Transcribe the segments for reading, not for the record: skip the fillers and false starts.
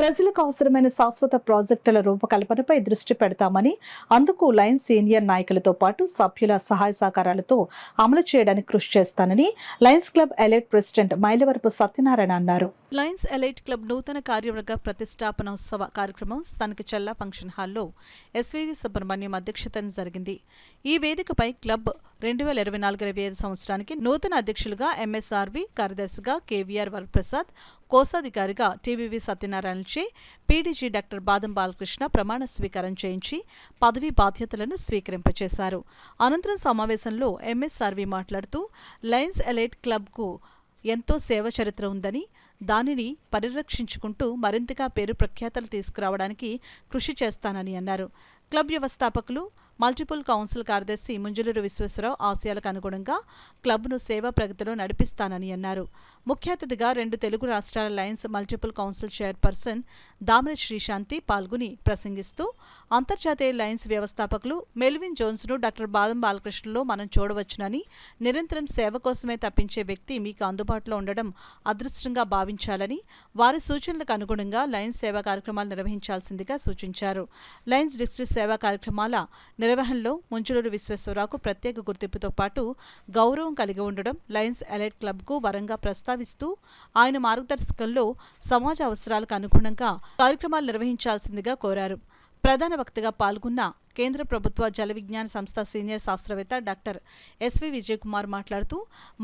ప్రజలకు అవసరమైన శాశ్వత ప్రాజెక్టుల రూపకల్పనపై దృష్టి పెడతామని, అందుకు లయన్స్ సీనియర్ నాయకులతో పాటు సభ్యుల సహాయ సహకారాలతో అమలు చేయడానికి కృషి చేస్తానని lions club elite president Mylavarapu Satyanarayana అన్నారు. లయన్స్ ఎలైట్ క్లబ్ నూతన కార్యవర్గ ప్రతిష్టాపనోత్సవ కార్యక్రమం స్థానిక చల్లా ఫంక్షన్ హాల్లో ఎస్వీవి సుబ్రహ్మణ్యం అధ్యక్షతన జరిగింది. ఈ వేదికపై క్లబ్ 2024-25 సంవత్సరానికి నూతన అధ్యక్షులుగా ఎంఎస్ఆర్వి, కార్యదర్శిగా కేవీఆర్ వరప్రసాద్, కోశాధికారిగా టీవీవీ సత్యనారాయణచే పీడీజీ డాక్టర్ బాదం బాలకృష్ణ ప్రమాణ స్వీకారం చేయించి పదవీ బాధ్యతలను స్వీకరింపచేశారు. అనంతరం సమావేశంలో ఎంఎస్ఆర్వి మాట్లాడుతూ లయన్స్ ఎలైట్ క్లబ్కు ఎంతో సేవ చరిత్ర ఉందని, దానిని పరిరక్షించుకుంటూ మరింతగా పేరు ప్రఖ్యాతలు తీసుకురావడానికి కృషి చేస్తానని అన్నారు. క్లబ్ వ్యవస్థాపకులు మల్టిపుల్ కౌన్సిల్ కార్యదర్శి ముంజులూరు విశ్వేశ్వరరావు ఆశయాలకు అనుగుణంగా క్లబ్ను సేవా ప్రగతిలో నడిపిస్తానని అన్నారు. ముఖ్య అతిథిగా 2 తెలుగు రాష్ట్రాల lions multiple council chairperson Damari Srishanti పాల్గొని ప్రసంగిస్తూ, అంతర్జాతీయ లయన్స్ వ్యవస్థాపకులు మెల్విన్ జోన్స్ను డాక్టర్ బాదం బాలకృష్ణలో మనం చూడవచ్చునని, నిరంతరం సేవ కోసమే తప్పించే వ్యక్తి మీకు అందుబాటులో ఉండడం అదృష్టంగా భావించాలని, వారి సూచనలకు అనుగుణంగా లయన్స్ సేవా కార్యక్రమాలు నిర్వహించాల్సిందిగా సూచించారు. లయన్స్ డిస్ట్రిక్ట్ సేవా కార్యక్రమాల నిర్వహణలో ముంజులూరు విశ్వేశ్వరరావుకు ప్రత్యేక గుర్తింపుతో పాటు గౌరవం కలిగి ఉండడం లయన్స్ ఎలైట్ క్లబ్కు వరంగా ప్రస్తావిస్తూ, ఆయన మార్గదర్శకంలో సమాజ అవసరాలకు అనుగుణంగా కార్యక్రమాలు నిర్వహించాల్సిందిగా కోరారు. ప్రధాన వక్తగా పాల్గొన్న కేంద్ర ప్రభుత్వ జల విజ్ఞాన సంస్థ సీనియర్ శాస్త్రవేత్త డాక్టర్ ఎస్వి విజయకుమార్ మాట్లాడుతూ,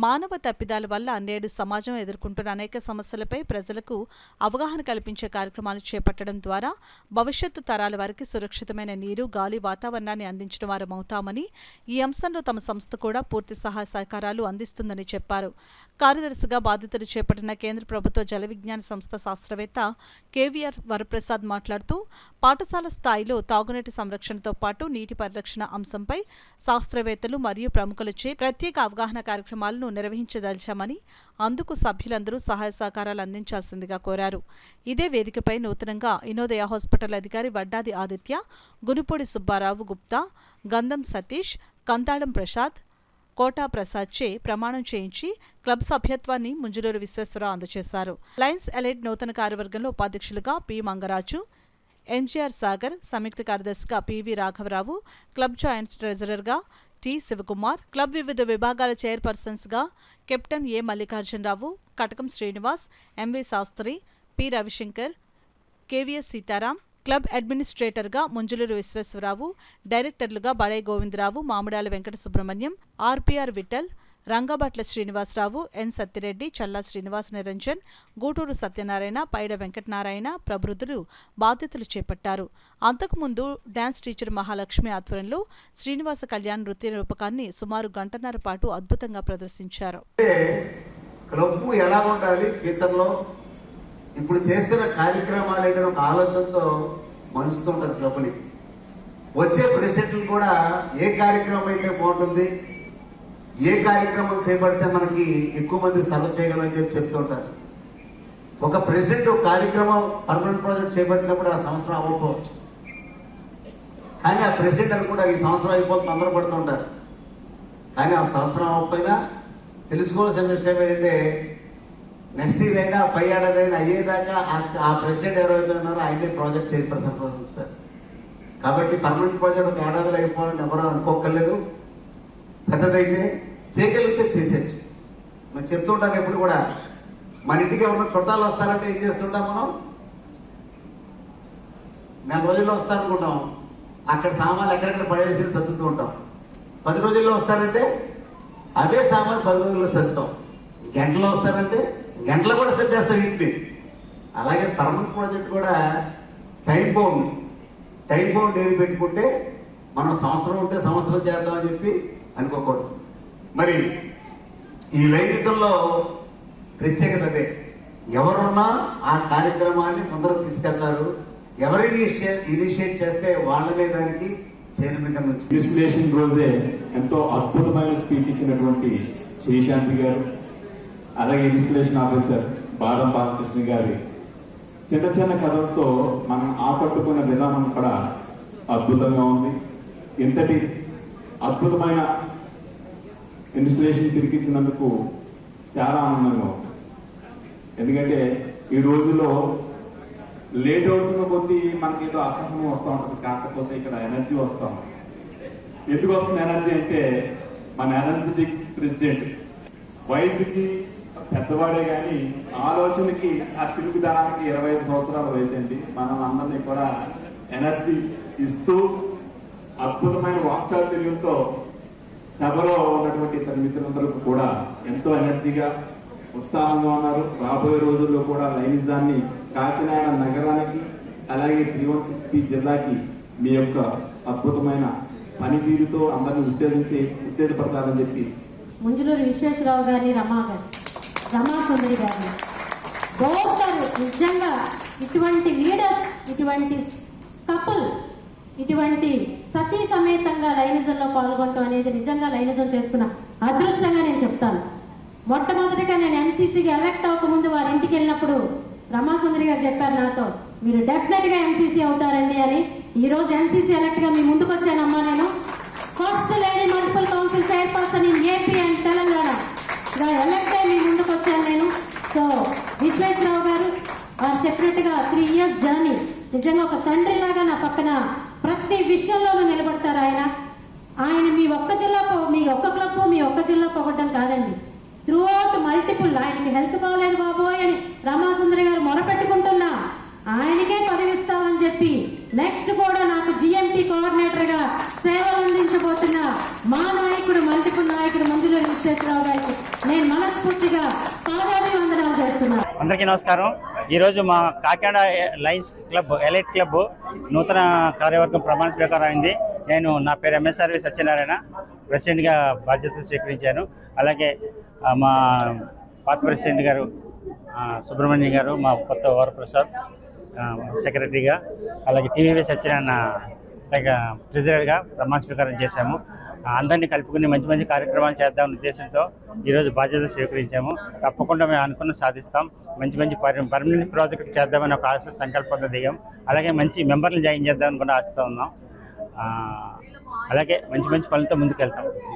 మానవ తప్పిదాల వల్ల నేడు సమాజం ఎదుర్కొంటున్న అనేక సమస్యలపై ప్రజలకు అవగాహన కల్పించే కార్యక్రమాలు చేపట్టడం ద్వారా భవిష్యత్తు తరాల వారికి సురక్షితమైన నీరు, గాలి, వాతావరణాన్ని అందించిన వారమవుతామని, ఈ అంశంలో తమ సంస్థ కూడా పూర్తి సహాయ సహకారాలు అందిస్తుందని చెప్పారు. కార్యదర్శిగా బాధ్యతలు చేపట్టిన కేంద్ర ప్రభుత్వ జల విజ్ఞాన సంస్థ శాస్త్రవేత్త కేవీఆర్ వరప్రసాద్ మాట్లాడుతూ, పాఠశాల స్థాయిలో తాగునీటి సంరక్షణతో పాటు నీటి పరిరక్షణ అంశంపై శాస్త్రవేత్తలు మరియు ప్రముఖులచే ప్రత్యేక అవగాహన కార్యక్రమాలను నిర్వహించదలిచామని, అందుకు సభ్యులందరూ సహాయ సహకారాలు అందించాల్సిందిగా కోరారు. ఇదే వేదికపై నూతనంగా ఇనోదయ హాస్పిటల్ అధికారి వడ్డాది ఆదిత్య, గునుపూడి సుబ్బారావు గుప్తా, గంధం సతీష్, కంతాళం ప్రసాద్, కోటా ప్రసాద్చే ప్రమాణం చేయించి క్లబ్ సభ్యత్వాన్ని ముంజులూరు విశ్వేశ్వరరావు అందజేశారు. లయన్స్ ఎలైట్ నూతన కార్యవర్గంలో ఉపాధ్యక్షులుగా పి మంగరాజు, ఎంజీఆర్ సాగర్, సంయుక్త కార్యదర్శిగా పివి రాఘవరావు, క్లబ్ జాయింట్ ట్రెజరర్గా టి శివకుమార్, క్లబ్ వివిధ విభాగాల చైర్పర్సన్స్గా captain A Mallikarjunarao, Katakam Srinivas, MV Sastri, P Ravishankar, KVS Sitaram, club అడ్మినిస్ట్రేటర్గా ముంజులూరు విశ్వేశ్వరరావు, డైరెక్టర్లుగా బడే గోవిందరావు, మామిడాల వెంకట సుబ్రహ్మణ్యం, ఆర్పీఆర్ విఠల్, రంగభట్ల శ్రీనివాసరావు, ఎన్ సత్తిరెడ్డి, చల్లా శ్రీనివాస్ నిరంజన్, గూటూరు సత్యనారాయణ, పైడ వెంకటనారాయణ ప్రభృతులు బాధ్యతలు చేపట్టారు. అంతకుముందు డాన్స్ టీచర్ మహాలక్ష్మి ఆధ్వర్యంలో శ్రీనివాస కళ్యాణ్ నృత్య రూపకాన్ని సుమారు గంటన్నర పాటు అద్భుతంగా ప్రదర్శించారు. ఇప్పుడు చేస్తున్న కార్యక్రమాలు ఏంటంటే ఒక ఆలోచనతో మనుషుతో ఉంటుంది క్లబ్ని. వచ్చే ప్రెసిడెంట్లు కూడా ఏ కార్యక్రమం అయితే బాగుంటుంది, ఏ కార్యక్రమం చేపడితే మనకి ఎక్కువ మంది సర్వ్ చేయగలని చెప్పి చెప్తుంటారు. ఒక ప్రెసిడెంట్ ఒక కార్యక్రమం పర్మనెంట్ ప్రాజెక్ట్ చేపట్టినప్పుడు ఆ సంవత్సరం అవ్వకపోవచ్చు, కానీ ఆ ప్రెసిడెంట్ అని కూడా ఈ సంవత్సరం అయిపోతుంది తొందరపడుతుంటారు. కానీ ఆ సంవత్సరం అవ్వకపోయినా తెలుసుకోవాల్సిన విషయం ఏంటంటే, నెక్స్ట్ ఇయర్ అయినా పై ఏడాది అయినా అయ్యేదాకా ఆ ప్రెసిడెంట్ ఎవరైతే ఉన్నారో ఆయనే ప్రాజెక్ట్ చైర్పర్సన్ ఉంచుతారు. కాబట్టి పర్మనెంట్ ప్రాజెక్ట్ ఒక ఏడాదిలో అయిపోవాలని ఎవరో అనుకోకర్లేదు. పెద్దదైతే చేయగలిగితే చేసేయచ్చు. మనం చెప్తుంటాను ఎప్పుడు కూడా, మన ఇంటికి ఏమన్నా చుట్టాలు వస్తారంటే ఏం చేస్తుంటాం మనం, 4 రోజుల్లో వస్తారనుకుంటాం, అక్కడ సామాన్లు ఎక్కడెక్కడ పడేసి సర్దుతూ ఉంటాం. 10 రోజుల్లో వస్తారంటే అవే సామాన్లు 10 రోజుల్లో సర్దుతాం. గంటలో వస్తారంటే గంటలు కూడా సర్దేస్తాం ఇంటిని. అలాగే పర్మనెంట్ ప్రాజెక్ట్ కూడా టైం బౌండ్ ఏది పెట్టుకుంటే మనం సంవత్సరం ఉంటే సంవత్సరం చేద్దామని చెప్పి అనుకోకూడదు. మరి ఈ లైనిజంలో ప్రత్యేకత అదే, ఎవరున్నా ఆ కార్యక్రమాన్ని ముందరకు తీసుకెళ్తారు. ఎవరు ఇనిషియేట్ చేస్తే వాళ్ళనే దానికి చైర్మన్ గా నుంచి. ఇన్స్పిరేషన్ రోజే ఎంతో అద్భుతమైన స్పీచ్ ఇచ్చినటువంటి శ్రీశాంతి గారు, అలాగే ఇన్స్పిరేషన్ ఆఫీసర్ బాదం బాలకృష్ణ గారి చిన్న చిన్న కథలతో మనం ఆకట్టుకున్న విధానం కూడా అద్భుతంగా ఉంది. ఇంతటి అద్భుతమైన ఇన్స్పిరేషన్ తిరిగిచ్చినందుకు చాలా ఆనందంగా ఉంది. ఎందుకంటే ఈ రోజులో లేట్ అవుతున్న కొద్దీ మనకి ఏదో అసహనం వస్తూ ఉంటుంది, కాకపోతే ఇక్కడ ఎనర్జీ వస్తూ ఉంటుంది. ఎందుకు వస్తుంది ఎనర్జీ అంటే మన ఎనర్జెటిక్ ప్రెసిడెంట్ వయసుకి పెద్దవాడే కానీ ఆలోచనకి ఆ చురుకుదనానికి 25 సంవత్సరాల వయసు అండి. మనం అందరినీ కూడా ఎనర్జీ ఇస్తూ అద్భుతమైన వాక్చాతుర్యంతో సభలో ఉన్నటువంటి సన్నిహితులందరూ కూడా ఎంతో ఎనర్జీగా ఉత్సాహంగా ఉన్నారు. రాబోయే రోజుల్లో కూడా లైనిజాన్ని కాకినాడ నగరానికి అలాగే 316P జిల్లాకి మీ యొక్క అద్భుతమైన పనితీరుతో అందరినీ ఉత్తేజపడతారని చెప్పి ముంజులూరు విశ్వేశ్వరరావు గారిని, రమా సుందరి గారిని బోస్తారు. నిజంగా ఇటువంటి లీడర్స్, ఇటువంటి కపుల్, ఇటువంటి సతీ సమేతంగా లైనిజంలో పాల్గొనడం అనేది నిజంగా లైనిజం చేసుకున్న అదృష్టంగా నేను చెప్తాను. మొట్టమొదటిగా నేను ఎంసీసీకి ఎలక్ట్ అవ్వకముందు వారి ఇంటికి వెళ్ళినప్పుడు రమాసుందరి గారు చెప్పారు నాతో, మీరు డెఫినెట్గా ఎంసీసీ అవుతారండి అని. ఈరోజు ఎంసీసీ ఎలక్ట్గా మీ ముందుకు వచ్చానమ్మా. నేను first lady multiple council chairperson in AP and Telangana elect అయ్యి మీ ముందుకు వచ్చాను నేను. సో విశ్వేశ్వరరావు గారు వారు చెప్పినట్టుగా 3 years జర్నీ, నిజంగా ఒక తండ్రిలాగా నా పక్కన ప్రతి విషయంలోనూ నిలబడతారు ఆయన. మీ ఒక్క క్లబ్ మీ ఒక్క జిల్లా పొగడ్డం కాదండి, త్రూ అవుట్ మల్టిపుల్. ఆయనకి హెల్త్ బాగోలేదు బాబోయ్ అని రమాసుందరి గారు మొరపెట్టుకుంటున్నా ఆయనకే పదవిస్తామని చెప్పి నెక్స్ట్ కూడా నాకు జిఎంటీ కోఆర్డినేటర్గా సేవలు అందించబోతున్న మా నాయకుడు, మల్టిపుల్ నాయకుడు ముంజులూరు విశ్వేశ్వరరావు గారికి నేను మనస్ఫూర్తిగా పాదాభివందనాలు చేస్తున్నాను. అందరికీ నమస్కారం. ఈరోజు మా Kakinada Lions club, elite club నూతన కార్యవర్గం ప్రమాణ స్వీకారం అయింది. నా పేరు ఎంఎస్ఆర్వి సత్యనారాయణ, ప్రెసిడెంట్గా బాధ్యతలు స్వీకరించాను. అలాగే మా పాత ప్రెసిడెంట్ గారు సుబ్రహ్మణ్యం గారు, మా కొత్త వరప్రసాద్ సెక్రటరీగా, అలాగే టీవీ సత్యనారాయణ ప్రెసిడెంట్గా ప్రమాణ స్వీకారం చేశాము. అందరినీ కలుపుకుని మంచి మంచి కార్యక్రమాలు చేద్దామనే ఉద్దేశంతో ఈరోజు బాధ్యత స్వీకరించాము. తప్పకుండా మేము అనుకున్న సాధిస్తాం. మంచి మంచి పర్మనెంట్ ప్రాజెక్ట్ చేద్దామని ఒక ఆశ సంకల్పంతో దిగాం. అలాగే మంచి మెంబర్లు జాయిన్ చేద్దామని కూడా ఆశతో ఉన్నాం. అలాగే మంచి మంచి పనులతో ముందుకు వెళ్తాం.